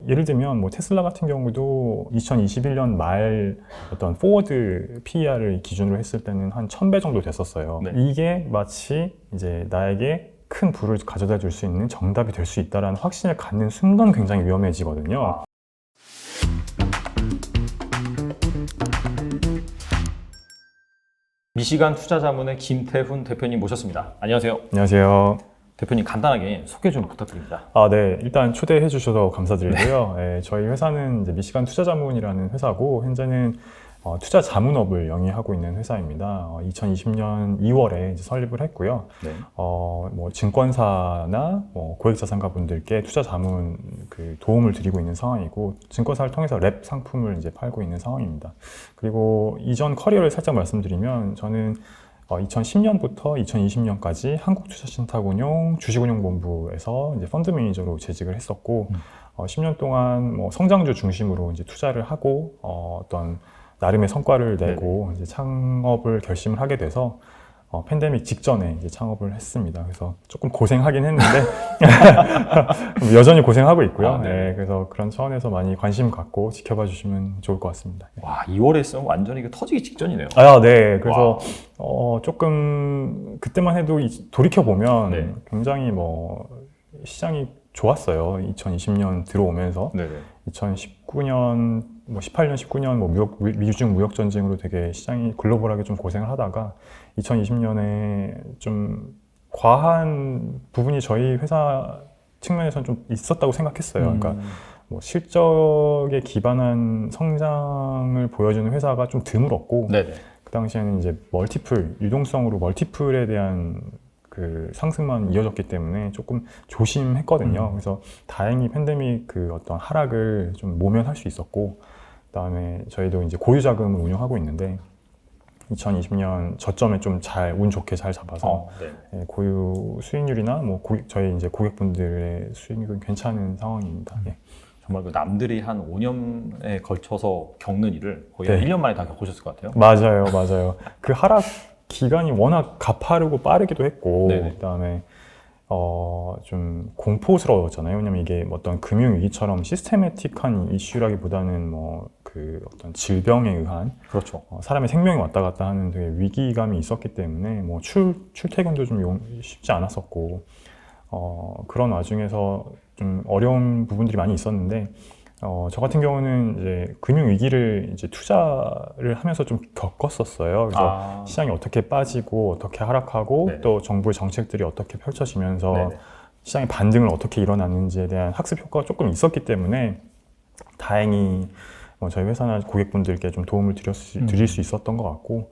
예를 들면 뭐 테슬라 같은 경우도 2021년 말 어떤 포워드 PER을 기준으로 했을 때는 한 1000배 정도 됐었어요. 네. 이게 마치 이제 나에게 큰 부를 가져다 줄 수 있는 정답이 될 수 있다는 확신을 갖는 순간 굉장히 위험해지거든요. 미시간 투자자문의 김태훈 대표님 모셨습니다. 안녕하세요. 안녕하세요. 대표님 간단하게 소개 좀 부탁드립니다. 네. 일단 초대해 주셔서 감사드리고요. 네, 저희 회사는 이제 미시간 투자자문이라는 회사고, 현재는 투자 자문업을 영위하고 있는 회사입니다. 2020년 2월에 이제 설립을 했고요. 네. 뭐 증권사나 뭐 고액자산가분들께 투자 자문 도움을 드리고 있는 상황이고, 증권사를 통해서 랩 상품을 이제 팔고 있는 상황입니다. 그리고 이전 커리어를 살짝 말씀드리면, 저는 2010년부터 2020년까지 한국투자신탁운용 주식운용본부에서 이제 펀드 매니저로 재직을 했었고, 10년 동안 뭐 성장주 중심으로 이제 투자를 하고, 어떤 나름의 성과를 내고 이제 창업을 결심을 하게 돼서 팬데믹 직전에 이제 창업을 했습니다. 그래서 조금 고생하긴 했는데 여전히 고생하고 있고요. 네, 그래서 그런 차원에서 많이 관심 갖고 지켜봐 주시면 좋을 것 같습니다. 와, 2월에 했으면 완전히 터지기 직전이네요. 네. 그래서 조금 그때만 해도 돌이켜 보면 네. 굉장히 뭐 시장이 좋았어요. 2020년 들어오면서. 네네. 2019년, 뭐 18년, 19년 뭐 미중 무역 전쟁으로 되게 시장이 글로벌하게 좀 고생을 하다가 2020년에 좀 과한 부분이 저희 회사 측면에서는 좀 있었다고 생각했어요. 그러니까 뭐 실적에 기반한 성장을 보여주는 회사가 좀 드물었고, 네네. 그 당시에는 이제 유동성으로 멀티플에 대한 그 상승만 이어졌기 때문에 조금 조심했거든요. 그래서 다행히 팬데믹 어떤 하락을 좀 모면할 수 있었고, 그다음에 저희도 이제 고유 자금을 운영하고 있는데 2020년 저점에 좀 운 좋게 잘 잡아서 네. 고유 수익률이나 뭐 저희 이제 고객분들의 수익률은 괜찮은 상황입니다. 예. 정말 그 남들이 한 5년에 걸쳐서 겪는 일을 거의 네. 1년 만에 다 겪으셨을 것 같아요. 맞아요. 그 하락 기간이 워낙 가파르고 빠르기도 했고, 네네. 그다음에 좀 공포스러웠잖아요. 왜냐면 이게 어떤 금융위기처럼 시스테매틱한 이슈라기보다는 뭐 어떤 질병에 의한, 그렇죠. 사람의 생명이 왔다 갔다 하는 되게 위기감이 있었기 때문에 뭐 출퇴근도 좀 쉽지 않았었고, 그런 와중에서 좀 어려운 부분들이 많이 있었는데, 저 같은 경우는 이제 금융위기를 이제 투자를 하면서 좀 겪었었어요. 그래서 시장이 어떻게 빠지고 어떻게 하락하고, 네네. 또 정부의 정책들이 어떻게 펼쳐지면서 네네. 시장의 반등을 어떻게 일어나는지에 대한 학습 효과가 조금 있었기 때문에 다행히 저희 회사나 고객분들께 좀 도움을 드릴 수 있었던 것 같고,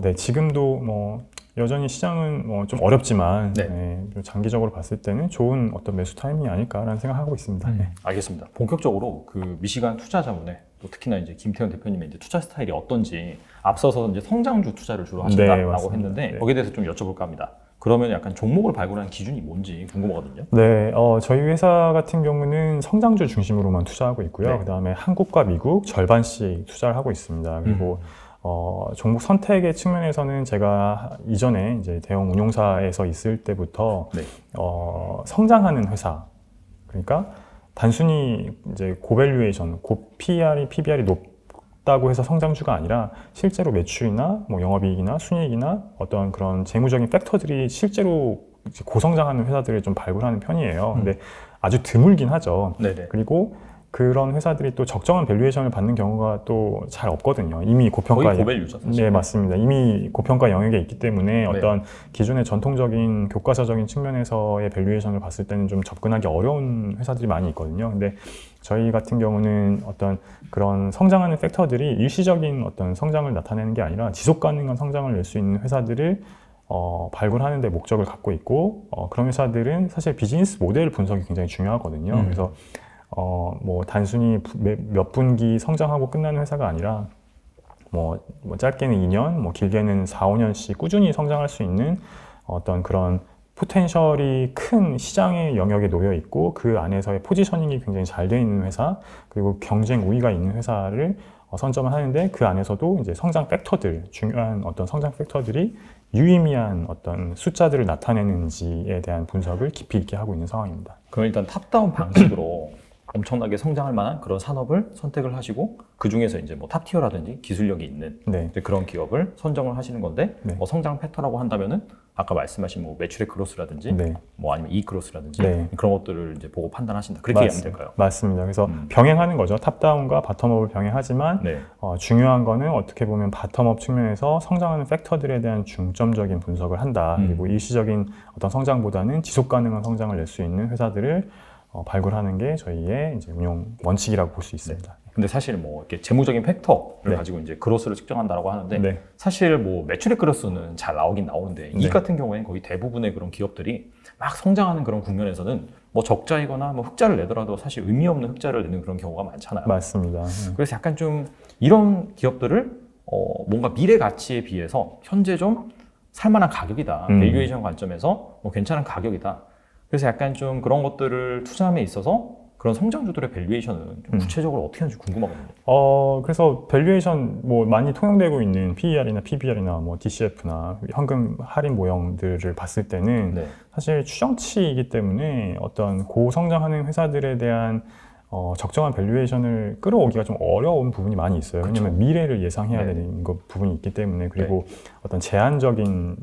네, 지금도 뭐 여전히 시장은 뭐 좀 어렵지만, 네. 네, 좀 장기적으로 봤을 때는 좋은 어떤 매수 타이밍이 아닐까라는 생각하고 있습니다. 네. 알겠습니다. 본격적으로 그 미시간 투자자문에 또 특히나 이제 김태훈 대표님의 이제 투자 스타일이 어떤지, 앞서서 이제 성장주 투자를 주로 하신다라고 맞습니다. 했는데, 네. 거기에 대해서 좀 여쭤볼까 합니다. 그러면 약간 종목을 발굴하는 기준이 뭔지 궁금하거든요. 네, 저희 회사 같은 경우는 성장주 중심으로만 투자하고 있고요. 네. 그다음에 한국과 미국 절반씩 투자를 하고 있습니다. 그리고 종목 선택의 측면에서는 제가 이전에 이제 대형 운용사에서 있을 때부터 네. 성장하는 회사, 그러니까 단순히 이제 고밸류에이션, PBR이 높다고 해서 성장주가 아니라 실제로 매출이나 뭐 영업이익이나 순이익이나 어떤 그런 재무적인 팩터들이 실제로 이제 고성장하는 회사들을 좀 발굴하는 편이에요. 근데 아주 드물긴 하죠. 네네. 그리고 그런 회사들이 또 적정한 밸류에이션을 받는 경우가 또 잘 없거든요. 이미 고평가. 거의 고밸류죠, 사실. 네, 맞습니다. 이미 고평가 영역에 있기 때문에 어떤 기존의 전통적인 교과서적인 측면에서의 밸류에이션을 봤을 때는 좀 접근하기 어려운 회사들이 많이 있거든요. 근데 저희 같은 경우는 어떤 그런 성장하는 팩터들이 일시적인 어떤 성장을 나타내는 게 아니라 지속 가능한 성장을 낼 수 있는 회사들을 발굴하는 데 목적을 갖고 있고, 그런 회사들은 사실 비즈니스 모델 분석이 굉장히 중요하거든요. 그래서 뭐 단순히 몇 분기 성장하고 끝나는 회사가 아니라 뭐 짧게는 2년, 뭐 길게는 4, 5년씩 꾸준히 성장할 수 있는 어떤 그런 포텐셜이 큰 시장의 영역에 놓여 있고, 그 안에서의 포지셔닝이 굉장히 잘 되어 있는 회사, 그리고 경쟁 우위가 있는 회사를 선점을 하는데, 그 안에서도 이제 성장 팩터들, 중요한 어떤 성장 팩터들이 유의미한 어떤 숫자들을 나타내는지에 대한 분석을 깊이 있게 하고 있는 상황입니다. 그럼 일단 탑다운 방식으로 엄청나게 성장할 만한 그런 산업을 선택을 하시고 그 중에서 이제 뭐 탑티어라든지 기술력이 있는 네. 이제 그런 기업을 선정을 하시는 건데 네. 뭐 성장 팩터라고 한다면은 아까 말씀하신 뭐 매출의 그로스라든지 네. 뭐 아니면 이익 그로스라든지 네. 그런 것들을 이제 보고 판단하신다. 그렇게 이해하면 될까요? 맞습니다. 그래서 병행하는 거죠. 탑다운과 바텀업을 병행하지만 네. 중요한 거는 어떻게 보면 바텀업 측면에서 성장하는 팩터들에 대한 중점적인 분석을 한다. 그리고 일시적인 어떤 성장보다는 지속 가능한 성장을 낼 수 있는 회사들을 발굴하는 게 저희의 이제 운용 원칙이라고 볼 수 있습니다. 근데 사실 뭐 이렇게 재무적인 팩터를 네. 가지고 이제 그로스를 측정한다라고 하는데 네. 사실 뭐 매출의 그로스는 잘 나오긴 나오는데 네. 이익 같은 경우에는 거의 대부분의 그런 기업들이 막 성장하는 그런 국면에서는 뭐 적자이거나 뭐 흑자를 내더라도 사실 의미 없는 흑자를 내는 그런 경우가 많잖아요. 맞습니다. 그래서 약간 좀 이런 기업들을 뭔가 미래 가치에 비해서 현재 좀 살만한 가격이다. 밸류에이션 관점에서 뭐 괜찮은 가격이다. 그래서 약간 좀 그런 것들을 투자함에 있어서 그런 성장주들의 밸류에이션은 좀 구체적으로 어떻게 하는지 궁금하거든요. 그래서 밸류에이션 뭐 많이 통용되고 있는 PER이나 PBR이나 뭐 DCF나 현금 할인 모형들을 봤을 때는 네. 사실 추정치이기 때문에 어떤 고성장하는 회사들에 대한 적정한 밸류에이션을 끌어오기가 좀 어려운 부분이 많이 있어요. 그쵸. 왜냐하면 미래를 예상해야 네. 되는 부분이 있기 때문에 그리고 어떤 제한적인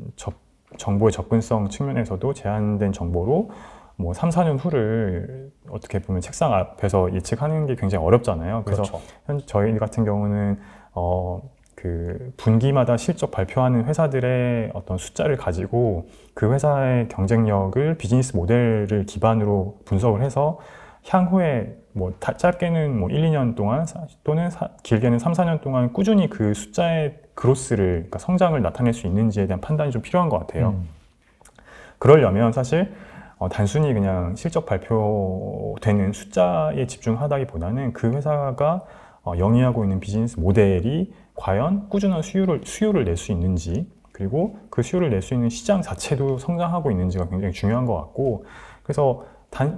정보의 접근성 측면에서도 제한된 정보로 뭐 3, 4년 후를 어떻게 보면 책상 앞에서 예측하는 게 굉장히 어렵잖아요. 그래서 그렇죠. 저희 같은 경우는 그 분기마다 실적 발표하는 회사들의 어떤 숫자를 가지고 그 회사의 경쟁력을 비즈니스 모델을 기반으로 분석을 해서 향후에 뭐 짧게는 뭐 1, 2년 동안 또는 길게는 3, 4년 동안 꾸준히 그 숫자의 그로스를 그러니까 성장을 나타낼 수 있는지에 대한 판단이 좀 필요한 것 같아요. 그러려면 사실 단순히 그냥 실적 발표되는 숫자에 집중하다기보다는 그 회사가 영위하고 있는 비즈니스 모델이 과연 꾸준한 수요를 낼 수 있는지 그리고 그 수요를 낼 수 있는 시장 자체도 성장하고 있는지가 굉장히 중요한 것 같고 그래서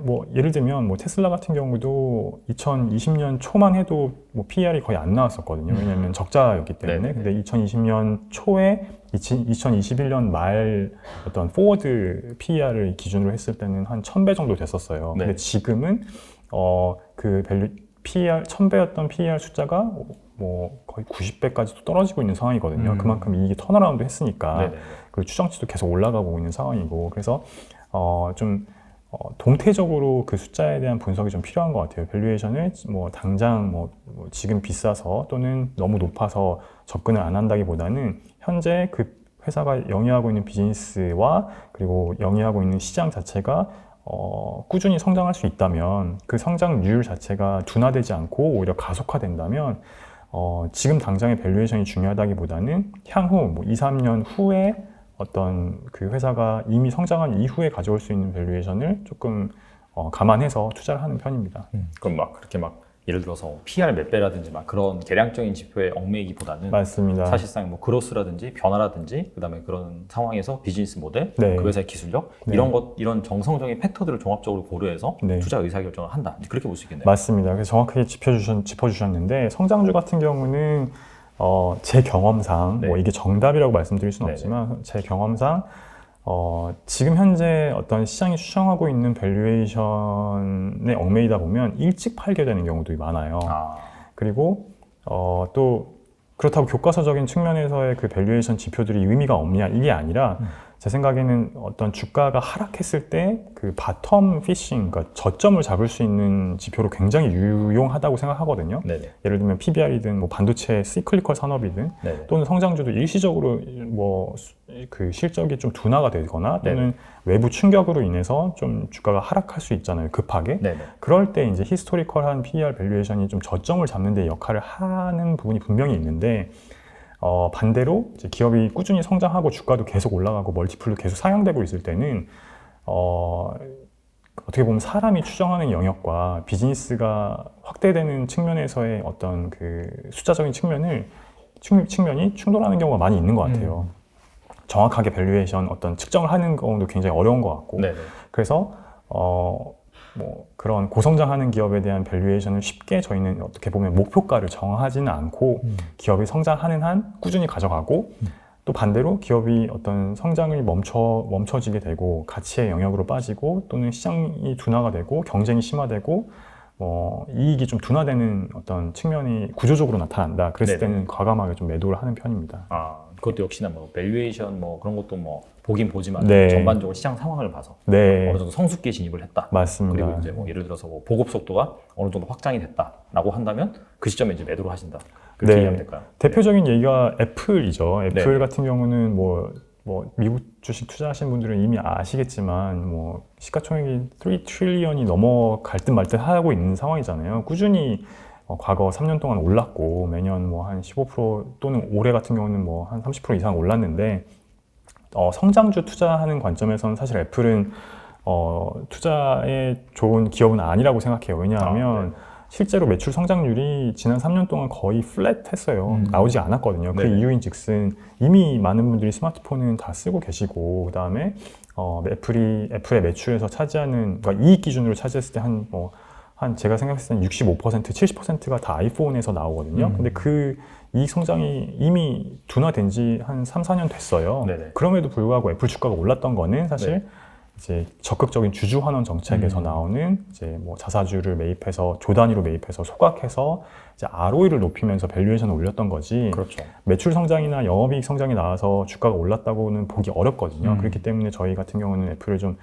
뭐 예를 들면 뭐 테슬라 같은 경우도 2020년 초만 해도 뭐 PER이 거의 안 나왔었거든요. 왜냐하면 적자였기 때문에. 근데 2020년 초에 2021년 말 어떤 포워드 PER을 기준으로 했을 때는 한 1000배 정도 됐었어요. 네. 근데 지금은 그 밸류 PER 1000배였던 PER 숫자가 뭐 거의 90배까지도 떨어지고 있는 상황이거든요. 그만큼 이익이 턴어라운드 했으니까. 네네. 그리고 추정치도 계속 올라가고 있는 상황이고 그래서 좀 동태적으로 그 숫자에 대한 분석이 좀 필요한 것 같아요. 밸류에이션을 뭐 당장 뭐 지금 비싸서 또는 너무 높아서 접근을 안 한다기보다는 현재 그 회사가 영위하고 있는 비즈니스와 그리고 영위하고 있는 시장 자체가 꾸준히 성장할 수 있다면 그 성장률 자체가 둔화되지 않고 오히려 가속화된다면 지금 당장의 밸류에이션이 중요하다기보다는 향후 뭐 2, 3년 후에 어떤 그 회사가 이미 성장한 이후에 가져올 수 있는 밸류에이션을 조금 감안해서 투자를 하는 편입니다. 그럼 막 그렇게 막 예를 들어서 PR 몇 배라든지 막 그런 계량적인 지표에 얽매이기보다는 맞습니다. 사실상 뭐 그로스라든지 변화라든지 그다음에 그런 상황에서 비즈니스 모델, 네. 그 회사의 기술력 네. 이런 정성적인 팩터들을 종합적으로 고려해서 네. 투자 의사결정을 한다. 그렇게 볼 수 있겠네요. 맞습니다. 그래서 정확하게 짚어주셨는데 성장주 같은 경우는 제 경험상 네. 뭐 이게 정답이라고 말씀드릴 수는 네네. 없지만 제 경험상 지금 현재 어떤 시장이 추정하고 있는 밸류에이션에 얽매이다 보면 일찍 팔게 되는 경우도 많아요. 그리고 또 그렇다고 교과서적인 측면에서의 그 밸류에이션 지표들이 의미가 없냐 이게 아니라 제 생각에는 어떤 주가가 하락했을 때 그 바텀 피싱, 그러니까 저점을 잡을 수 있는 지표로 굉장히 유용하다고 생각하거든요. 네네. 예를 들면 PBR이든 뭐 반도체 시클리컬 산업이든 네네. 또는 성장주도 일시적으로 뭐 그 실적이 좀 둔화가 되거나 또는 외부 충격으로 인해서 좀 주가가 하락할 수 있잖아요. 급하게. 네네. 그럴 때 이제 히스토리컬한 PER 밸류에이션이 좀 저점을 잡는 데 역할을 하는 부분이 분명히 있는데 반대로 이제 기업이 꾸준히 성장하고 주가도 계속 올라가고 멀티플도 계속 상향되고 있을 때는 어떻게 보면 사람이 추정하는 영역과 비즈니스가 확대되는 측면에서의 어떤 그 숫자적인 측면이 충돌하는 경우가 많이 있는 것 같아요. 정확하게 밸류에이션 어떤 측정을 하는 경우도 굉장히 어려운 것 같고 네네. 그래서 뭐 그런 고성장하는 기업에 대한 밸류에이션을 쉽게 저희는 어떻게 보면 목표가를 정하지는 않고 기업이 성장하는 한 꾸준히 가져가고 또 반대로 기업이 어떤 성장을 멈춰지게 되고 가치의 영역으로 빠지고 또는 시장이 둔화가 되고 경쟁이 심화되고 이익이 좀 둔화되는 어떤 측면이 구조적으로 나타난다. 그랬을 네네. 때는 과감하게 좀 매도를 하는 편입니다. 그것도 역시나 뭐 밸류에이션 뭐 그런 것도 뭐 보긴 보지만 네. 전반적으로 시장 상황을 봐서 네, 어느 정도 성숙기에 진입을 했다. 맞습니다. 그리고 이제 뭐 예를 들어서 뭐 보급 속도가 어느 정도 확장이 됐다라고 한다면 그 시점에 이제 매도를 하신다. 그렇게 네. 이해하면 될까요? 대표적인 얘기가 애플이죠. 애플 네. 같은 경우는 뭐 미국 주식 투자하신 분들은 이미 아시겠지만 뭐 시가총액이 3 트릴리언이 넘어갈 듯 말 듯 하고 있는 상황이잖아요. 꾸준히 과거 3년 동안 올랐고 매년 뭐 한 15% 또는 올해 같은 경우는 뭐 한 30% 이상 올랐는데 성장주 투자하는 관점에서는 사실 애플은 투자에 좋은 기업은 아니라고 생각해요. 왜냐하면 실제로 매출 성장률이 지난 3년 동안 거의 플랫했어요. 나오지 않았거든요. 그 네네. 이유인즉슨 이미 많은 분들이 스마트폰은 다 쓰고 계시고 그 다음에 애플의 매출에서 차지하는 그러니까 이익 기준으로 차지했을 때 한 제가 생각했을 때 65%, 70%가 다 아이폰에서 나오거든요. 근데 그 이익 성장이 이미 둔화된 지 한 3, 4년 됐어요. 네네. 그럼에도 불구하고 애플 주가가 올랐던 거는 사실 이제 적극적인 주주 환원 정책에서 나오는 이제 뭐 자사주를 매입해서 조 단위로 매입해서 소각해서 이제 ROE를 높이면서 밸류에이션을 올렸던 거지. 그렇죠. 매출 성장이나 영업이익 성장이 나와서 주가가 올랐다고는 보기 어렵거든요. 그렇기 때문에 저희 같은 경우는 애플을 좀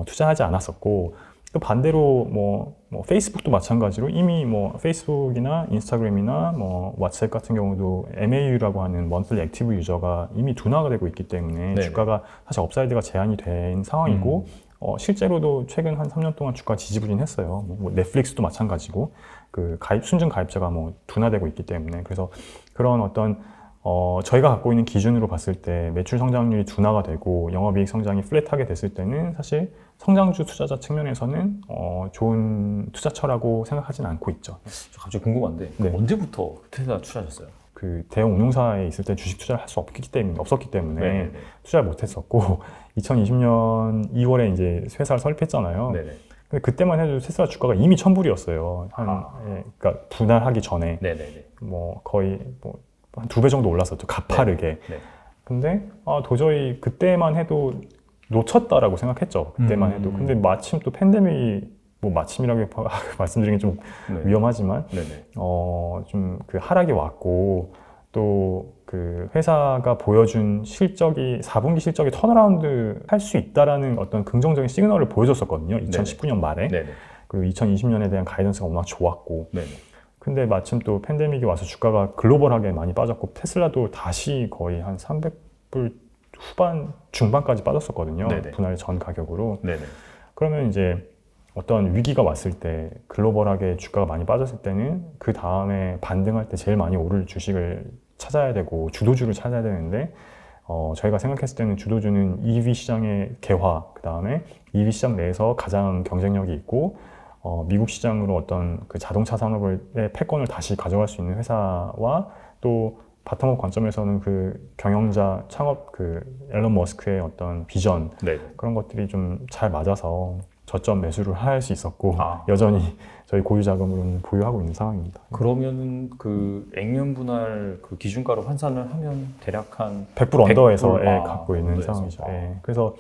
투자하지 않았었고 또 반대로 뭐 페이스북도 마찬가지로 이미 뭐 페이스북이나 인스타그램이나 뭐 왓츠앱 같은 경우도 MAU라고 하는 먼슬리 액티브 유저가 이미 둔화가 되고 있기 때문에 네네. 주가가 사실 업사이드가 제한이 된 상황이고 실제로도 최근 한 3년 동안 주가 지지부진했어요. 뭐 넷플릭스도 마찬가지고 그 순증 가입자가 뭐 둔화되고 있기 때문에 그래서 그런 어떤 저희가 갖고 있는 기준으로 봤을 때 매출 성장률이 둔화가 되고 영업이익 성장이 플랫하게 됐을 때는 사실 성장주 투자자 측면에서는 좋은 투자처라고 생각하지는 않고 있죠. 저 갑자기 궁금한데 네. 언제부터 테슬라 투자하셨어요? 그 대형 운용사에 있을 때 주식 투자를 할 수 없었기 때문에 네네네. 투자를 못했었고 2020년 2월에 이제 회사를 설립했잖아요. 네네. 근데 그때만 해도 테슬라 주가가 이미 1,000불이었어요. 그러니까 분할하기 전에 네네네. 뭐 거의 한 2배 정도 올랐었죠. 가파르게. 네. 근데 도저히 그때만 해도 놓쳤다라고 생각했죠. 그때만 해도. 근데 마침 또 팬데믹이 뭐 마침이라고 말씀드리긴 좀 네. 위험하지만 네네. 좀 그 하락이 왔고 또 그 회사가 보여준 실적이 4분기 실적이 턴어라운드 할 수 있다라는 어떤 긍정적인 시그널을 보여줬었거든요. 2019년 말에. 네네. 그리고 2020년에 대한 가이던스가 워낙 좋았고. 네네. 근데 마침 또 팬데믹이 와서 주가가 글로벌하게 많이 빠졌고 테슬라도 다시 거의 한 300불 후반 중반까지 빠졌었거든요. 네네. 분할 전 가격으로. 네네. 그러면 이제 어떤 위기가 왔을 때 글로벌하게 주가가 많이 빠졌을 때는 그 다음에 반등할 때 제일 많이 오를 주식을 찾아야 되고 주도주를 찾아야 되는데 저희가 생각했을 때는 주도주는 EV 시장의 개화, 그 다음에 EV 시장 내에서 가장 경쟁력이 있고 미국 시장으로 어떤 그 자동차 산업의 패권을 다시 가져갈 수 있는 회사와 또 바텀업 관점에서는 그 경영자 창업 그 앨런 머스크의 어떤 비전 네네. 그런 것들이 좀 잘 맞아서 저점 매수를 할 수 있었고 여전히 저희 고유 자금으로는 보유하고 있는 상황입니다. 그러면은 그 액면 분할 그 기준가로 환산을 하면 대략 한 100불 언더에서 100불? 갖고 있는 언더에서. 상황이죠. 예. 그래서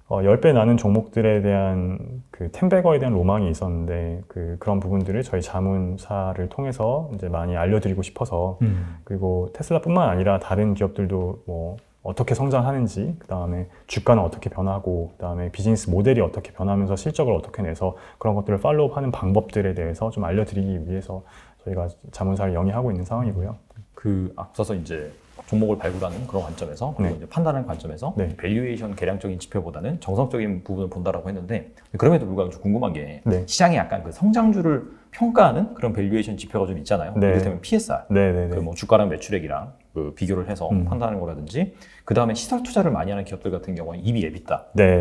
10배 나는 종목들에 대한 그 텐베거에 대한 로망이 있었는데 그런 부분들을 저희 자문사를 통해서 이제 많이 알려드리고 싶어서 그리고 테슬라뿐만 아니라 다른 기업들도 뭐 어떻게 성장하는지, 그 다음에 주가는 어떻게 변하고, 그 다음에 비즈니스 모델이 어떻게 변하면서 실적을 어떻게 내서 그런 것들을 팔로우하는 방법들에 대해서 좀 알려드리기 위해서 저희가 자문사를 영위하고 있는 상황이고요. 그 앞서서 이제 종목을 발굴하는 그런 관점에서 그리고 이제 판단하는 관점에서 밸류에이션 계량적인 지표보다는 정성적인 부분을 본다라고 했는데 그럼에도 불구하고 좀 궁금한 게 시장에 약간 그 성장주를 평가하는 그런 밸류에이션 지표가 좀 있잖아요. 이를테면 PSR, 그 뭐 주가랑 매출액이랑 그 비교를 해서 판단하는 거라든지 그 다음에 시설 투자를 많이 하는 기업들 같은 경우는 EV, EBITDA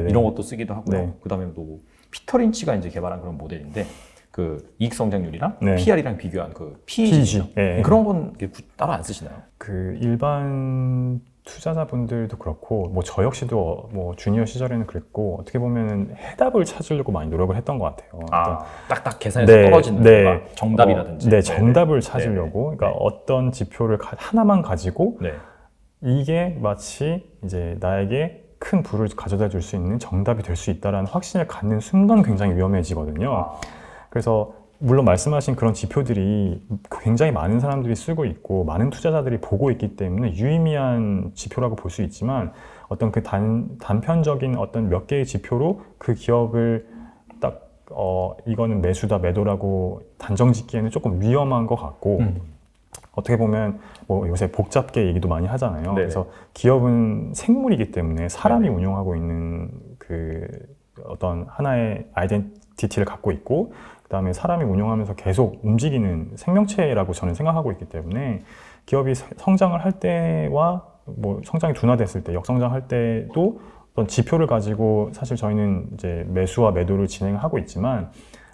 이런 것도 쓰기도 하고요. 그 다음에 또 피터 린치가 이제 개발한 그런 모델인데 그 이익 성장률이랑 PR이랑 비교한 그 PEG 그런 건 따로 안 쓰시나요? 그 일반 투자자분들도 그렇고 뭐 저 역시도 뭐 주니어 시절에는 그랬고 어떻게 보면은 해답을 찾으려고 많이 노력을 했던 것 같아요. 딱딱 계산해서 떨어지는 정답이라든지 정답을 찾으려고 그러니까 어떤 지표를 하나만 가지고 이게 마치 이제 나에게 큰 부를 가져다 줄 수 있는 정답이 될 수 있다라는 확신을 갖는 순간 굉장히 위험해지거든요. 그래서 물론 말씀하신 그런 지표들이 굉장히 많은 사람들이 쓰고 있고 많은 투자자들이 보고 있기 때문에 유의미한 지표라고 볼 수 있지만 어떤 그 단편적인 어떤 몇 개의 지표로 그 기업을 딱 이거는 매수다 매도라고 단정 짓기에는 조금 위험한 것 같고 어떻게 보면 뭐 요새 복잡계 얘기도 많이 하잖아요. 네네. 그래서 기업은 생물이기 때문에 사람이 네네. 운영하고 있는 그 어떤 하나의 아이덴티티를 갖고 있고 그다음에 사람이 운영하면서 계속 움직이는 생명체라고 저는 생각하고 있기 때문에 기업이 성장을 할 때와 뭐 성장이 둔화됐을 때 역성장할 때도 어떤 지표를 가지고 사실 저희는 이제 매수와 매도를 진행하고 있지만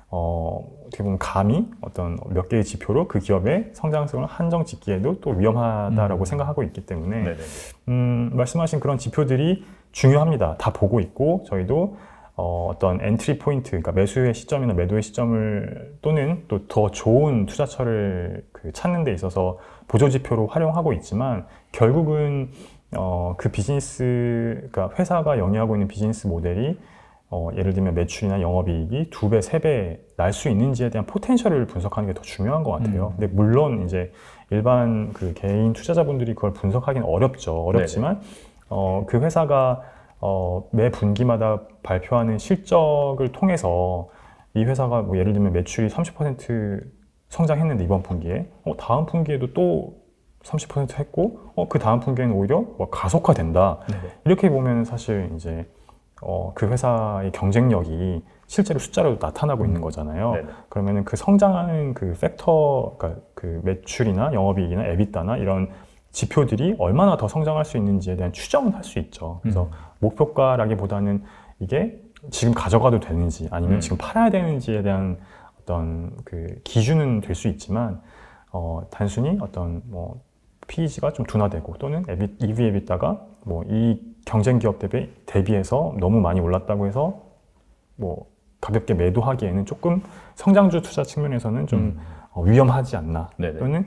어떻게 보면 감히 어떤 몇 개의 지표로 그 기업의 성장성을 한정 짓기에도 또 위험하다라고 생각하고 있기 때문에 말씀하신 그런 지표들이 중요합니다. 다 보고 있고 저희도 어떤 엔트리 포인트, 그러니까 매수의 시점이나 매도의 시점을 또는 또 더 좋은 투자처를 찾는 데 있어서 보조 지표로 활용하고 있지만 결국은 그 비즈니스, 그러니까 회사가 영위하고 있는 비즈니스 모델이 예를 들면 매출이나 영업이익이 2배, 3배 날 수 있는지에 대한 포텐셜을 분석하는 게 더 중요한 것 같아요. 근데 물론 이제 일반 그 개인 투자자분들이 그걸 분석하기는 어렵지만 그 회사가 매 분기마다 발표하는 실적을 통해서 이 회사가 뭐 예를 들면 매출이 30% 성장했는데 이번 분기에 다음 분기에도 또 30% 했고 그 다음 분기에는 오히려 뭐 가속화된다. 이렇게 보면 사실 이제 그 회사의 경쟁력이 실제로 숫자로 나타나고 있는 거잖아요. 그러면은 그 성장하는 그 팩터, 그러니까 그 매출이나 영업이익이나 에비타나 이런 지표들이 얼마나 더 성장할 수 있는지에 대한 추정은 할 수 있죠. 그래서 목표가라기보다는 이게 지금 가져가도 되는지 아니면 지금 팔아야 되는지에 대한 어떤 그 기준은 될 수 있지만 단순히 어떤 뭐 PEG가 좀 둔화되고 또는 EV, EBITDA가 뭐 이 경쟁 기업 대비해서 너무 많이 올랐다고 해서 뭐 가볍게 매도하기에는 조금 성장주 투자 측면에서는 좀 위험하지 않나 또는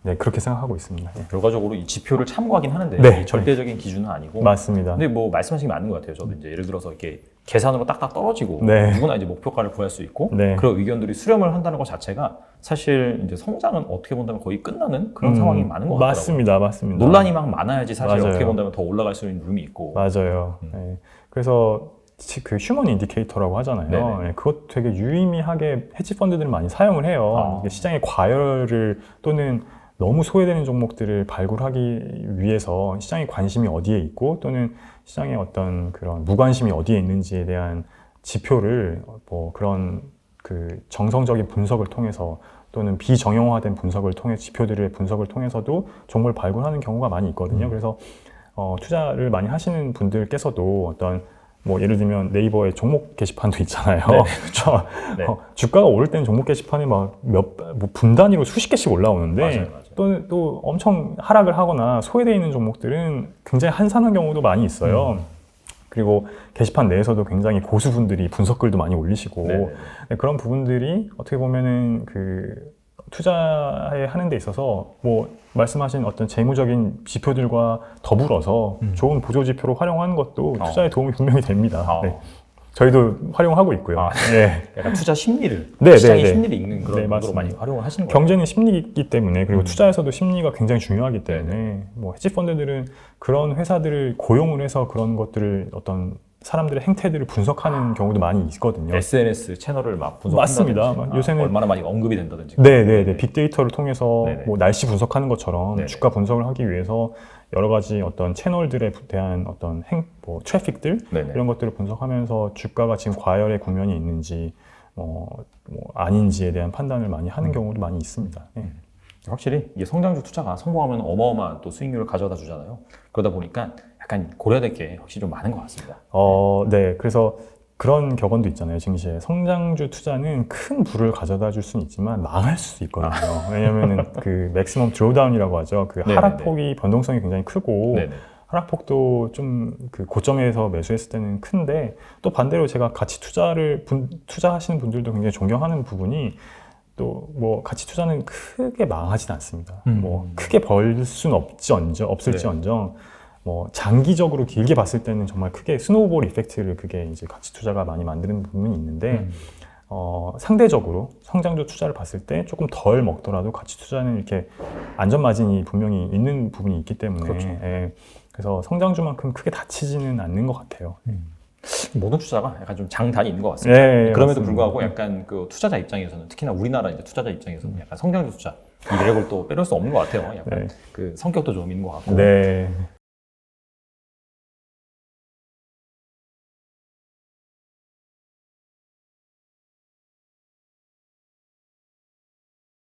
네, 그렇게 생각하고 있습니다. 예. 결과적으로 이 지표를 참고하긴 하는데 네. 절대적인 기준은 아니고. 맞습니다. 근데 뭐 말씀하신 게 맞는 것 같아요. 저도 이제 예를 들어서 이렇게 계산으로 딱딱 떨어지고 네. 누구나 이제 목표가를 구할 수 있고 네. 그런 의견들이 수렴을 한다는 것 자체가 사실 이제 성장은 어떻게 본다면 거의 끝나는 그런 상황이 많은 것 같더라고요. 맞습니다. 논란이 막 많아야지 사실 맞아요. 어떻게 본다면 더 올라갈 수 있는 룸이 있고. 맞아요. 네. 그래서 그 휴먼 인디케이터라고 하잖아요. 네, 그것 되게 유의미하게 헤지 펀드들은 많이 사용을 해요. 이게 시장의 과열을 또는 너무 소외되는 종목들을 발굴하기 위해서 시장의 관심이 어디에 있고 또는 시장의 어떤 그런 무관심이 어디에 있는지에 대한 지표를 뭐 그런 그 정성적인 분석을 통해서 또는 비정형화된 분석을 통해 지표들의 분석을 통해서도 종목을 발굴하는 경우가 많이 있거든요. 그래서 투자를 많이 하시는 분들께서도 어떤 뭐 예를 들면 네이버에 종목 게시판도 있잖아요. 그렇죠. 네. 주가가 오를 때는 종목 게시판에 막 뭐 분 단위로 수십 개씩 올라오는데 맞아요. 또 엄청 하락을 하거나 소외되어 있는 종목들은 굉장히 한산한 경우도 많이 있어요. 그리고 게시판 내에서도 굉장히 고수분들이 분석글도 많이 올리시고 네, 그런 부분들이 어떻게 보면은 그 투자에 하는 데 있어서 뭐 말씀하신 어떤 재무적인 지표들과 더불어서 좋은 보조 지표로 활용하는 것도 투자에 도움이 분명히 됩니다. 네. 저희도 활용하고 있고요. 네. 약간 투자 심리를 네, 시장의 네, 네. 심리를 읽는 그런 네, 방법으로 많이 활용을 하시는 거예요. 경제는 심리이기 때문에 그리고 투자에서도 심리가 굉장히 중요하기 때문에 뭐 헤지 펀드들은 그런 회사들을 고용을 해서 그런 것들을 어떤 사람들의 행태들을 분석하는 경우도 많이 있거든요. SNS 채널을 막 맞습니다. 분석한다든지 요새는 얼마나 많이 언급이 된다든지. 네. 빅데이터를 통해서 네네. 뭐 날씨 분석하는 것처럼 네네. 주가 분석을 하기 위해서 여러 가지 어떤 채널들에 대한 어떤 뭐 트래픽들 네네. 이런 것들을 분석하면서 주가가 지금 과열의 국면이 있는지 뭐 아닌지에 대한 판단을 많이 하는 경우도 많이 있습니다. 네. 확실히 이게 성장주 투자가 성공하면 어마어마한 또 수익률을 가져다 주잖아요. 그러다 보니까 약간 고려해야 될 게 확실히 좀 많은 것 같습니다. 네. 그래서 그런 격언도 있잖아요. 증시에 성장주 투자는 큰 부를 가져다 줄 수는 있지만 망할 수도 있거든요. 왜냐면은 그 맥시멈 드로우다운이라고 하죠. 그 하락폭이 변동성이 굉장히 크고 네네. 하락폭도 좀 그 고점에서 매수했을 때는 큰데 또 반대로 제가 가치 투자하시는 분들도 굉장히 존경하는 부분이 또 뭐 가치 투자는 크게 망하진 않습니다. 뭐 크게 벌 수는 없을지언정 뭐 장기적으로 길게 봤을 때는 정말 크게 스노우볼 이펙트를 그게 이제 가치 투자가 많이 만드는 부분이 있는데 상대적으로 성장주 투자를 봤을 때 조금 덜 먹더라도 가치 투자는 이렇게 안전 마진이 분명히 있는 부분이 있기 때문에 그렇죠. 예, 그래서 성장주만큼 크게 다치지는 않는 것 같아요. 모든 투자가 약간 좀 장단이 있는 것 같습니다. 예, 그럼에도 맞습니다. 불구하고 약간 그 투자자 입장에서는 특히나 우리나라 이제 투자자 입장에서는 약간 성장주 투자 이 매력을 또 빼놓을 수 없는 것 같아요. 약간 네. 그 성격도 좀 있는 것 같고. 네.